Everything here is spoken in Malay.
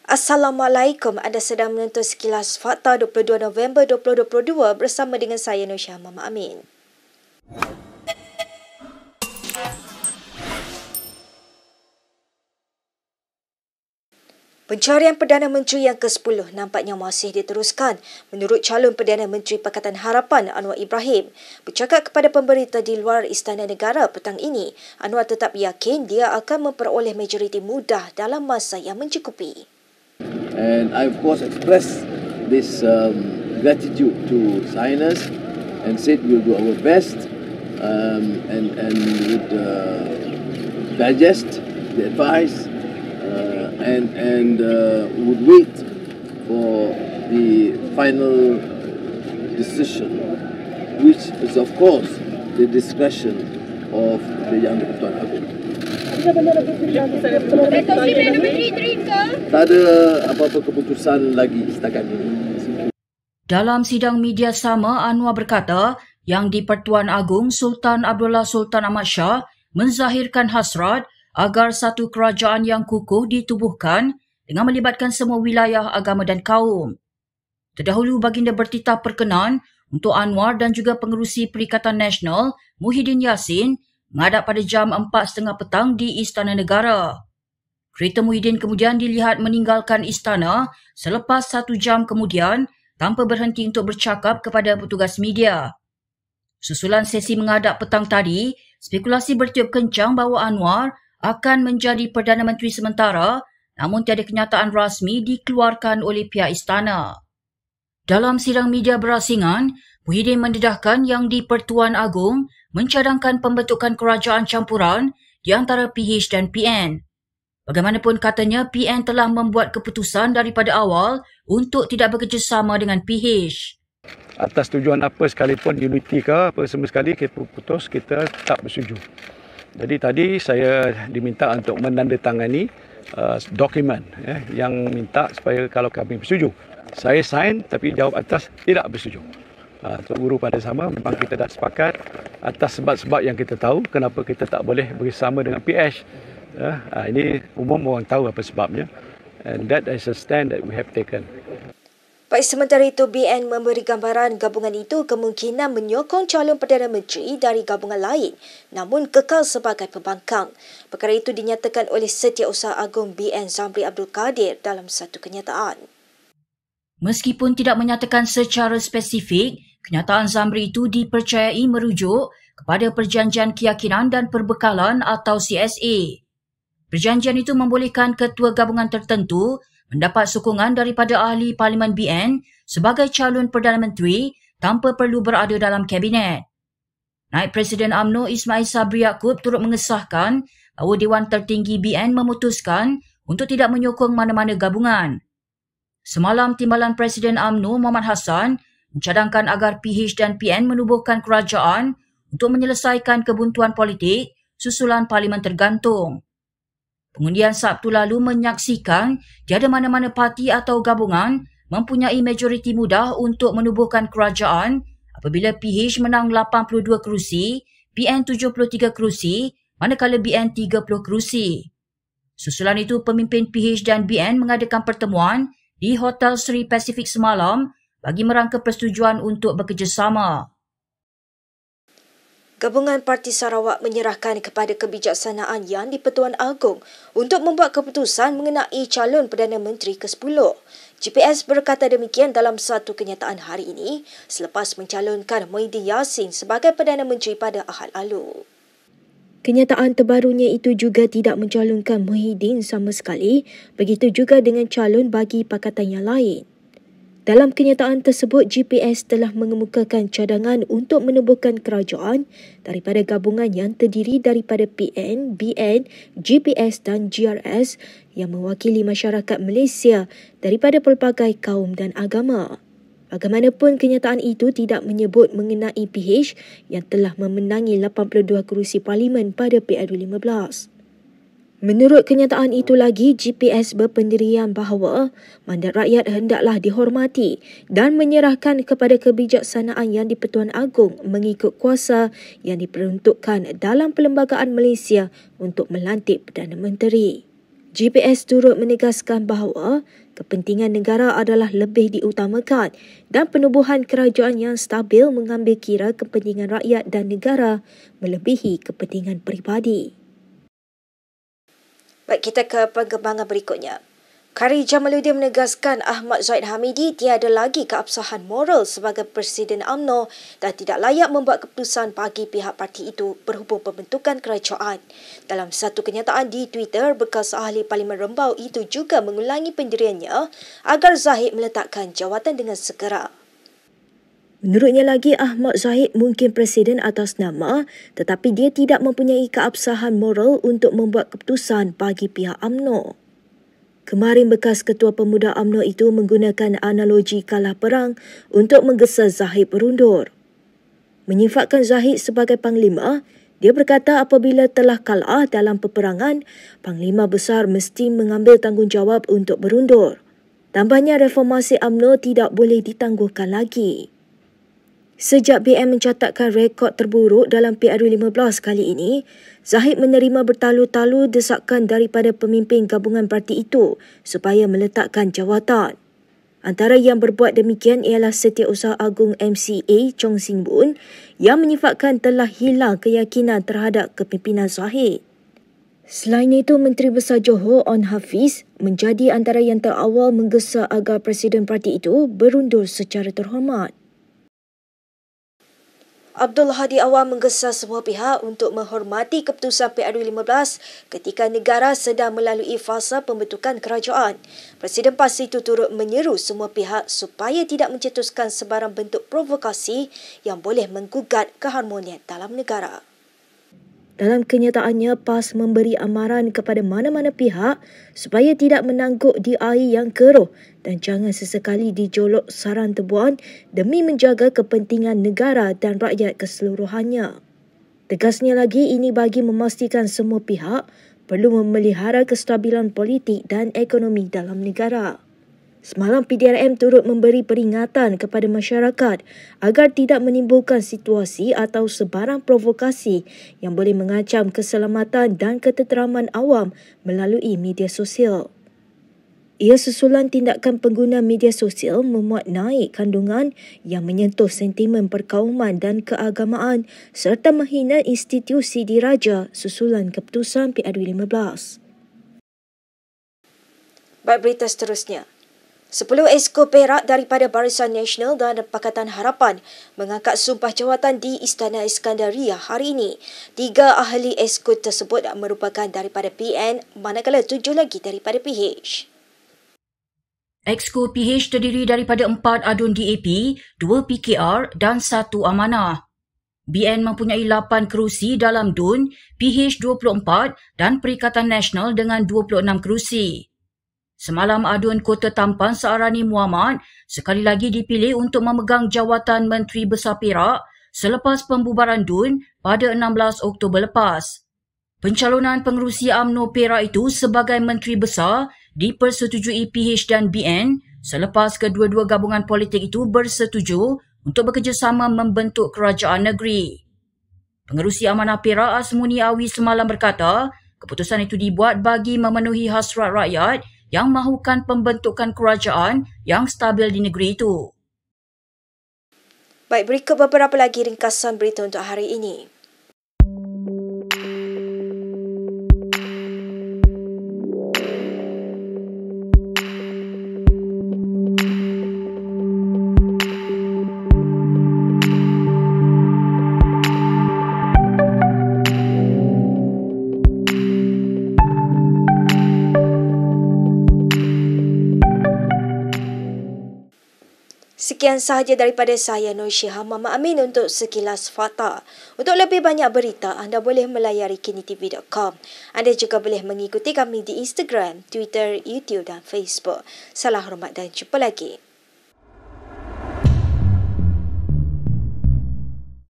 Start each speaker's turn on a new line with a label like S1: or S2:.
S1: Assalamualaikum, anda sedang menonton Sekilas Fakta 22 November 2022 bersama dengan saya Nursyah Mama Amin. Pencarian Perdana Menteri yang ke-10 nampaknya masih diteruskan menurut calon Perdana Menteri Pakatan Harapan Anwar Ibrahim. Bercakap kepada pemberita di luar Istana Negara petang ini, Anwar tetap yakin dia akan memperoleh majoriti mudah dalam masa yang mencukupi.
S2: And I of course expressed this gratitude to signers and said we'll do our best and would digest the advice and would wait for the final decision, which is of course the discretion of the Yang di-Pertuan Agong. Tak ada apa-apa keputusan lagi setakat ini.
S3: Dalam sidang media sama, Anwar berkata Yang di-Pertuan Agong Sultan Abdullah Sultan Ahmad Shah menzahirkan hasrat agar satu kerajaan yang kukuh ditubuhkan dengan melibatkan semua wilayah, agama dan kaum. Terdahulu, baginda bertitah perkenan untuk Anwar dan juga pengerusi Perikatan Nasional Muhyiddin Yassin menghadap pada jam 4.30 petang di Istana Negara. Kereta Muhyiddin kemudian dilihat meninggalkan istana selepas 1 jam kemudian tanpa berhenti untuk bercakap kepada petugas media. Susulan sesi menghadap petang tadi, spekulasi bertiup kencang bahawa Anwar akan menjadi Perdana Menteri sementara, namun tiada kenyataan rasmi dikeluarkan oleh pihak istana. Dalam sidang media berasingan, Muhyiddin mendedahkan Yang di-Pertuan Agong mencadangkan pembentukan kerajaan campuran di antara PH dan PN. Bagaimanapun katanya, PN telah membuat keputusan daripada awal untuk tidak bekerjasama dengan PH.
S4: Atas tujuan apa sekalipun, unity ke apa semua sekali, kita putus, kita tak bersetuju. Jadi tadi saya diminta untuk menandatangani dokumen yang minta supaya kalau kami bersetuju. Saya sign tapi jawab atas tidak bersetuju. Untuk guru pada sama, memang kita dah sepakat atas sebab-sebab yang kita tahu kenapa kita tak boleh bersama dengan PH. Ini umum orang tahu apa sebabnya. And that is a stand that we have taken.
S1: Baik, sementara itu BN memberi gambaran gabungan itu kemungkinan menyokong calon Perdana Menteri dari gabungan lain namun kekal sebagai pembangkang. Perkara itu dinyatakan oleh Setiausaha Agung BN Zamri Abdul Kadir dalam satu kenyataan.
S3: Meskipun tidak menyatakan secara spesifik, kenyataan Zamri itu dipercayai merujuk kepada Perjanjian Keyakinan dan Perbekalan atau CSA. Perjanjian itu membolehkan ketua gabungan tertentu mendapat sokongan daripada ahli Parlimen BN sebagai calon Perdana Menteri tanpa perlu berada dalam kabinet. Naib Presiden UMNO Ismail Sabri Yaakob turut mengesahkan bahawa Dewan Tertinggi BN memutuskan untuk tidak menyokong mana-mana gabungan. Semalam, Timbalan Presiden UMNO Muhammad Hassan mencadangkan agar PH dan PN menubuhkan kerajaan untuk menyelesaikan kebuntuan politik susulan Parlimen tergantung. Pengundian Sabtu lalu menyaksikan tiada mana-mana parti atau gabungan mempunyai majoriti mudah untuk menubuhkan kerajaan apabila PH menang 82 kerusi, PN 73 kerusi, manakala BN 30 kerusi. Susulan itu, pemimpin PH dan BN mengadakan pertemuan di Hotel Sri Pacific semalam bagi merangka persetujuan untuk bekerjasama.
S1: Gabungan Parti Sarawak menyerahkan kepada Kebijaksanaan Yang di-Pertuan Agong untuk membuat keputusan mengenai calon Perdana Menteri ke-10. GPS berkata demikian dalam satu kenyataan hari ini selepas mencalonkan Muhyiddin Yassin sebagai Perdana Menteri pada Ahad lalu. Kenyataan terbarunya itu juga tidak mencalonkan Muhyiddin sama sekali, begitu juga dengan calon bagi pakatan yang lain. Dalam kenyataan tersebut, GPS telah mengemukakan cadangan untuk menubuhkan kerajaan daripada gabungan yang terdiri daripada PN, BN, GPS dan GRS yang mewakili masyarakat Malaysia daripada pelbagai kaum dan agama. Bagaimanapun, kenyataan itu tidak menyebut mengenai PH yang telah memenangi 82 kerusi Parlimen pada PRU 15. Menurut kenyataan itu lagi, GPS berpendirian bahawa mandat rakyat hendaklah dihormati dan menyerahkan kepada Kebijaksanaan Yang di-Pertuan Agong mengikut kuasa yang diperuntukkan dalam Perlembagaan Malaysia untuk melantik Perdana Menteri. GPS turut menegaskan bahawa kepentingan negara adalah lebih diutamakan dan penubuhan kerajaan yang stabil mengambil kira kepentingan rakyat dan negara melebihi kepentingan peribadi. Baik, kita ke perkembangan berikutnya. Kari Jamaluddin menegaskan Ahmad Zahid Hamidi tiada lagi keabsahan moral sebagai Presiden UMNO dan tidak layak membuat keputusan bagi pihak parti itu berhubung pembentukan kerajaan. Dalam satu kenyataan di Twitter, bekas ahli Parlimen Rembau itu juga mengulangi pendiriannya agar Zahid meletakkan jawatan dengan segera. Menurutnya lagi, Ahmad Zahid mungkin presiden atas nama tetapi dia tidak mempunyai keabsahan moral untuk membuat keputusan bagi pihak UMNO. Kemarin bekas Ketua Pemuda UMNO itu menggunakan analogi kalah perang untuk menggesa Zahid berundur. Menyifatkan Zahid sebagai Panglima, dia berkata apabila telah kalah dalam peperangan, Panglima besar mesti mengambil tanggungjawab untuk berundur. Tambahnya, reformasi UMNO tidak boleh ditangguhkan lagi. Sejak BN mencatatkan rekod terburuk dalam PRU15 kali ini, Zahid menerima bertalu-talu desakan daripada pemimpin gabungan parti itu supaya meletakkan jawatan. Antara yang berbuat demikian ialah Setiausaha Agung MCA Chong Sing Boon yang menyifatkan telah hilang keyakinan terhadap kepimpinan Zahid. Selain itu, Menteri Besar Johor On Hafiz menjadi antara yang terawal menggesa agar Presiden parti itu berundur secara terhormat. Abdul Hadi Awang menggesa semua pihak untuk menghormati keputusan PRU15 ketika negara sedang melalui fasa pembentukan kerajaan. Presiden PAS itu turut menyeru semua pihak supaya tidak mencetuskan sebarang bentuk provokasi yang boleh menggugat keharmonian dalam negara. Dalam kenyataannya, PAS memberi amaran kepada mana-mana pihak supaya tidak menangguk di air yang keruh dan jangan sesekali dijolok sarang tebuan demi menjaga kepentingan negara dan rakyat keseluruhannya. Tegasnya lagi, ini bagi memastikan semua pihak perlu memelihara kestabilan politik dan ekonomi dalam negara. Semalam, PDRM turut memberi peringatan kepada masyarakat agar tidak menimbulkan situasi atau sebarang provokasi yang boleh mengancam keselamatan dan ketenteraman awam melalui media sosial. Ia susulan tindakan pengguna media sosial memuat naik kandungan yang menyentuh sentimen perkauman dan keagamaan serta menghina institusi diraja susulan keputusan PRU15. Baik, berita seterusnya. 10 Exco Perak daripada Barisan Nasional dan Pakatan Harapan mengangkat sumpah jawatan di Istana Iskandaria hari ini. 3 ahli Exco tersebut merupakan daripada PN, manakala 7 lagi daripada PH.
S3: Exco PH terdiri daripada 4 adun DAP, 2 PKR dan 1 amanah. BN mempunyai 8 kerusi dalam DUN, PH 24 dan Perikatan Nasional dengan 26 kerusi. Semalam adun Kota Tampan Searani Muhammad sekali lagi dipilih untuk memegang jawatan Menteri Besar Perak selepas pembubaran DUN pada 16 Oktober lepas. Pencalonan pengerusi UMNO Perak itu sebagai Menteri Besar dipersetujui PH dan BN selepas kedua-dua gabungan politik itu bersetuju untuk bekerjasama membentuk kerajaan negeri. Pengerusi Amanah Perak Asmuni Awi semalam berkata, keputusan itu dibuat bagi memenuhi hasrat rakyat yang mahukan pembentukan kerajaan yang stabil di negeri itu.
S1: Baik, berikut beberapa lagi ringkasan berita untuk hari ini. Sekian sahaja daripada saya, Nur Syihah Mama Amin untuk Sekilas Fakta. Untuk lebih banyak berita, anda boleh melayari kinitv.com. Anda juga boleh mengikuti kami di Instagram, Twitter, YouTube dan Facebook. Salam hormat dan jumpa lagi.